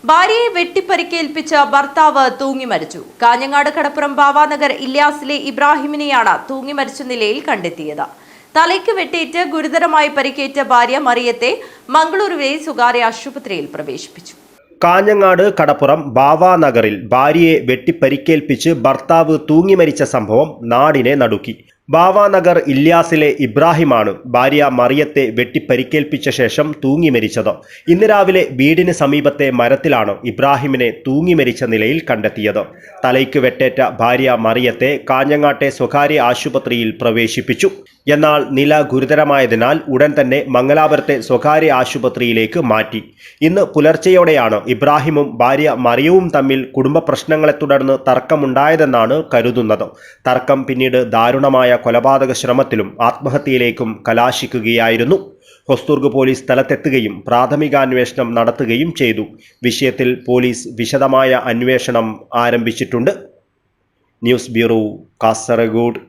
ഭാര്യയെ വെട്ടിപ്പരിക്കേൽപ്പിച്ച ഭർത്താവ് തൂങ്ങി മരിച്ചു. കാഞ്ഞങ്ങാട് കടപ്പുറം ബാവാനഗർ ഇല്യാസിലെ ഇബ്രാഹിമിനെയാണ് തൂങ്ങി മരിച്ച നിലയിൽ കണ്ടെത്തിയത്. തലയ്ക്ക് വെട്ടേറ്റ് ഗുരുതരമായി പരിക്കേറ്റ ഭാര്യ മറിയത്തെ മംഗളൂരുവിലെ സ്വകാര്യ ആശുപത്രിയിൽ പ്രവേശിപ്പിച്ചു. കാഞ്ഞങ്ങാട് കടപ്പുറം ബാവാനഗറിൽ ഭാര്യയെ വെട്ടിപ്പരിക്കേൽപ്പിച്ച് ഭർത്താവ് തൂങ്ങി മരിച്ച സംഭവം നാടിനെ നടുക്കി. ബാവാനഗർ ഇല്യാസിലെ ഇബ്രാഹിമാണ് ഭാര്യ മറിയത്തെ വെട്ടിപ്പരിക്കേൽപ്പിച്ച ശേഷം തൂങ്ങി മരിച്ചത്. ഇന്ന് രാവിലെ വീടിന് സമീപത്തെ മരത്തിലാണ് ഇബ്രാഹിമിനെ തൂങ്ങി മരിച്ച നിലയിൽ കണ്ടെത്തിയത്. തലയ്ക്ക് വെട്ടേറ്റ ഭാര്യ മറിയത്തെ കാഞ്ഞങ്ങാട്ടെ സ്വകാര്യ ആശുപത്രിയിൽ പ്രവേശിപ്പിച്ചു. എന്നാൽ നില ഗുരുതരമായതിനാൽ ഉടൻ തന്നെ മംഗലാപുരത്തെ സ്വകാര്യ ആശുപത്രിയിലേക്ക് മാറ്റി. ഇന്ന് പുലർച്ചെയോടെയാണ് ഇബ്രാഹിമും ഭാര്യ മറിയവും തമ്മിൽ കുടുംബ പ്രശ്നങ്ങളെ തുടർന്ന് തർക്കമുണ്ടായതെന്നാണ് കരുതുന്നത്. തർക്കം പിന്നീട് ദാരുണമായ കൊലപാതക ശ്രമത്തിലും ആത്മഹത്യയിലേക്കും കലാശിക്കുകയായിരുന്നു. ഹൊസ്ദുർഗ് പോലീസ് സ്ഥലത്തെത്തുകയും പ്രാഥമികാന്വേഷണം നടത്തുകയും ചെയ്തു. വിഷയത്തിൽ പോലീസ് വിശദമായ അന്വേഷണം ആരംഭിച്ചിട്ടുണ്ട്. News bureau, Kasaragod.